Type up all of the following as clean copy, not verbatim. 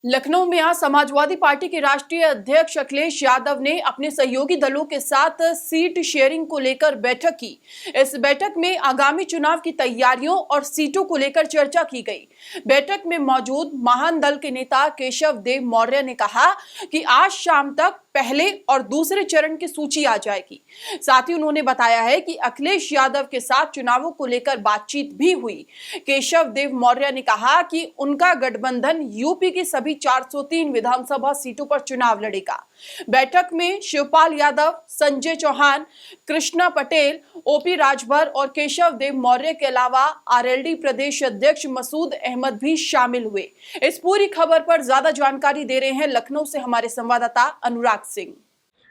लखनऊ में आज समाजवादी पार्टी के राष्ट्रीय अध्यक्ष अखिलेश यादव ने अपने सहयोगी दलों के साथ सीट शेयरिंग को लेकर बैठक की। इस बैठक में आगामी चुनाव की तैयारियों और सीटों को लेकर चर्चा की गई। बैठक में मौजूद महान दल के नेता केशव देव मौर्य ने कहा कि आज शाम तक पहले और दूसरे चरण की सूची आ जाएगी। साथ ही उन्होंने बताया है कि अखिलेश यादव के साथ चुनावों को लेकर बातचीत भी हुई। केशव देव मौर्य ने कहा कि उनका गठबंधन यूपी की सभी 403 विधानसभा सीटों पर चुनाव लड़ेगा। बैठक में शिवपाल यादव, संजय चौहान, कृष्णा पटेल, ओपी राजभर और केशव देव मौर्य के अलावा आरएलडी प्रदेश अध्यक्ष मसूद अहमद भी शामिल हुए। इस पूरी खबर पर ज्यादा जानकारी दे रहे हैं लखनऊ से हमारे संवाददाता अनुराग सिंह।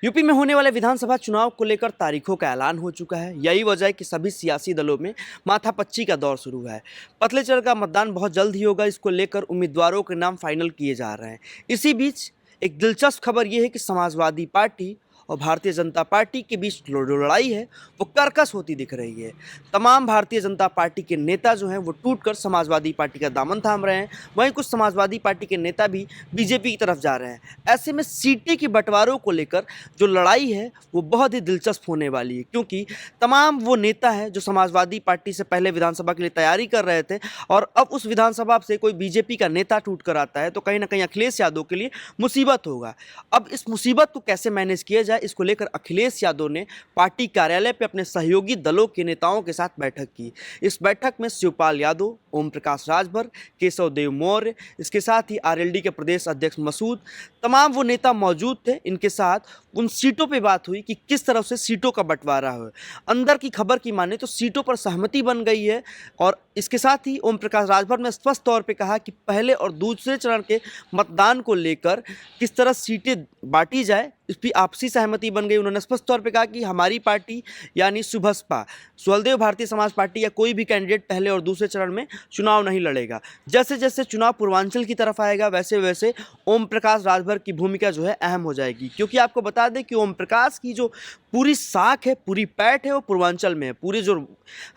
यूपी में होने वाले विधानसभा चुनाव को लेकर तारीखों का ऐलान हो चुका है। यही वजह है कि सभी सियासी दलों में माथापच्ची का दौर शुरू है। पतले चरण का मतदान बहुत जल्द ही होगा। इसको लेकर उम्मीदवारों के नाम फाइनल किए जा रहे हैं। इसी बीच एक दिलचस्प खबर यह है कि समाजवादी पार्टी और भारतीय जनता पार्टी के बीच जो लड़ाई है वो कर्कश होती दिख रही है। तमाम भारतीय जनता पार्टी के नेता जो हैं वो टूटकर समाजवादी पार्टी का दामन थाम रहे हैं। वहीं कुछ समाजवादी पार्टी के नेता भी बीजेपी की तरफ जा रहे हैं। ऐसे में सीटें की बंटवारों को लेकर जो लड़ाई है वो बहुत ही दिलचस्प होने वाली है, क्योंकि तमाम वो नेता हैं जो समाजवादी पार्टी से पहले विधानसभा के लिए तैयारी कर रहे थे और अब उस विधानसभा से कोई बीजेपी का नेता टूट कर आता है तो कहीं ना कहीं अखिलेश यादव के लिए मुसीबत होगा। अब इस मुसीबत को कैसे मैनेज किया जाए, इसको लेकर अखिलेश यादव ने पार्टी कार्यालय पर अपने सहयोगी दलों के नेताओं के साथ बैठक की। इस बैठक में शिवपाल यादव, ओम प्रकाश राजभर, केशव देव मौर्य, इसके साथ ही आरएलडी के प्रदेश अध्यक्ष मसूद, तमाम वो नेता मौजूद थे। इनके साथ उन सीटों पे बात हुई कि किस तरह से सीटों का बंटवारा हो। अंदर की खबर की माने तो सीटों पर सहमति बन गई है और इसके साथ ही ओम प्रकाश राजभर ने स्पष्ट तौर पे कहा कि पहले और दूसरे चरण के मतदान को लेकर किस तरह सीटें बांटी जाए, इस पर आपसी सहमति बन गई। उन्होंने स्पष्ट तौर पे कहा कि हमारी पार्टी यानी सुभसपा, सुहलदेव भारतीय समाज पार्टी या कोई भी कैंडिडेट पहले और दूसरे चरण में चुनाव नहीं लड़ेगा। जैसे जैसे चुनाव पूर्वांचल की तरफ आएगा वैसे वैसे ओम प्रकाश राजभर की भूमिका जो है अहम हो जाएगी, क्योंकि आपको बता दें कि ओम प्रकाश की जो पूरी साख है, पूरी पैठ है वो पूर्वांचल में है। पूरी जो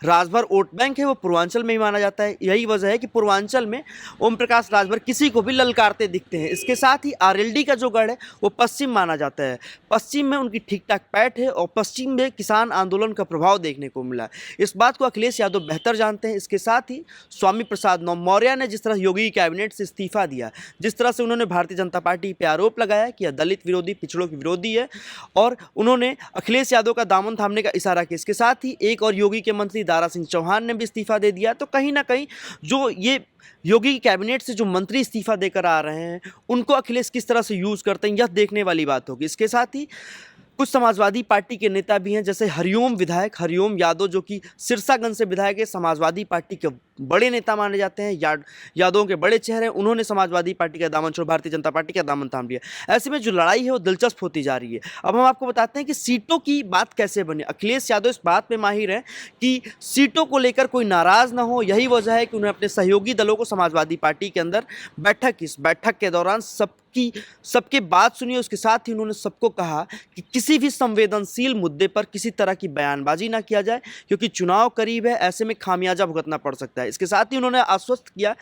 राजभर वोट बैंक है वो पूर्वांचल में ही माना जाता है। यही वजह है कि पूर्वांचल में ओम प्रकाश राजभर किसी को भी ललकारते दिखते हैं। इसके साथ ही आरएलडी का जो गढ़ है वो पश्चिम माना जाता है। पश्चिम में उनकी ठीक ठाक पैठ है और पश्चिम में किसान आंदोलन का प्रभाव देखने को मिला। इस बात को अखिलेश यादव बेहतर जानते हैं। इसके साथ ही स्वामी प्रसाद मौर्य ने जिस तरह योगी कैबिनेट से इस्तीफा दिया, जिस तरह से उन्होंने भारतीय जनता पार्टी पर आरोप लगाया कि यह दलित विरोधी, पिछड़ों की विरोधी है और उन्होंने अखिलेश यादव का दामन थामने का इशारा किया। इसके साथ ही एक और योगी के मंत्री दारा सिंह चौहान ने भी इस्तीफा दे दिया। तो कहीं ना कहीं जो ये योगी कैबिनेट से जो मंत्री इस्तीफा देकर आ रहे हैं उनको अखिलेश किस तरह से यूज़ करते हैं, यह देखने वाली बात होगी। इसके साथ ही कुछ समाजवादी पार्टी के नेता भी हैं, जैसे हरिओम विधायक हरिओम यादव जो कि सिरसागंज से विधायक है, समाजवादी पार्टी के बड़े नेता माने जाते हैं, यादवों के बड़े चेहरे। उन्होंने समाजवादी पार्टी का दामन छोड़ भारतीय जनता पार्टी का दामन थाम लिया। ऐसे में जो लड़ाई है वो दिलचस्प होती जा रही है। अब हम आपको बताते हैं कि सीटों की बात कैसे बने। अखिलेश यादव इस बात में माहिर है कि सीटों को लेकर कोई नाराज़ ना हो। यही वजह है कि उन्होंने अपने सहयोगी दलों को समाजवादी पार्टी के अंदर इस बैठक के दौरान सबके बात सुनी। उसके साथ ही उन्होंने सबको कहा कि किसी भी संवेदनशील मुद्दे पर किसी तरह की बयानबाजी ना किया जाए, क्योंकि चुनाव करीब है, ऐसे में खामियाजा भुगतना पड़ सकता है। इसके साथ ही उन्होंने आश्वस्त किया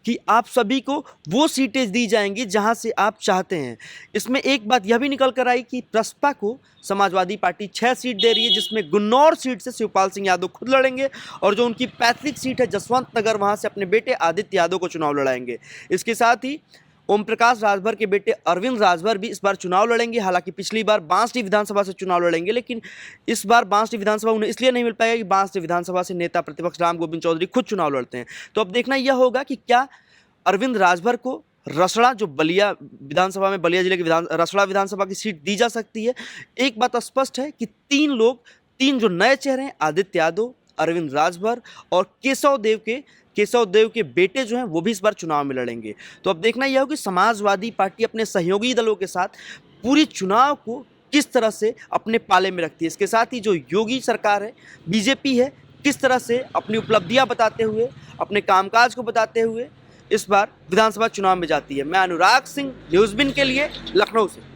कि आप सभी को वो सीटें दी जाएंगी जहां से आप चाहते हैं। इसमें एक बात यह भी निकल कर आई कि प्रसपा को समाजवादी पार्टी 6 सीट दे रही है, जिसमें गुन्नौर सीट से शिवपाल सिंह यादव खुद लड़ेंगे और जो उनकी पैतृक सीट है जसवंत नगर, वहां से अपने बेटे आदित्य यादव को चुनाव लड़ाएंगे। इसके साथ ही ओम प्रकाश राजभर के बेटे अरविंद राजभर भी इस बार चुनाव लड़ेंगे। हालांकि पिछली बार बांसडीह विधानसभा से चुनाव लड़ेंगे, लेकिन इस बार बांसडीह विधानसभा उन्हें इसलिए नहीं मिल पाएगा कि बांसडीह विधानसभा से नेता प्रतिपक्ष राम गोविंद चौधरी खुद चुनाव लड़ते हैं। तो अब देखना यह होगा कि क्या अरविंद राजभर को रसड़ा, जो बलिया विधानसभा में, बलिया जिले की रसड़ा विधानसभा की सीट दी जा सकती है। एक बात स्पष्ट है कि तीन जो नए चेहरे हैं, आदित्य यादव, अरविंद राजभर और केशव देव के बेटे जो हैं वो भी इस बार चुनाव में लड़ेंगे। तो अब देखना यह हो कि समाजवादी पार्टी अपने सहयोगी दलों के साथ पूरी चुनाव को किस तरह से अपने पाले में रखती है। इसके साथ ही जो योगी सरकार है, बीजेपी है, किस तरह से अपनी उपलब्धियां बताते हुए, अपने कामकाज को बताते हुए इस बार विधानसभा चुनाव में जाती है। मैं अनुराग सिंह, न्यूज़ बिन के लिए लखनऊ से।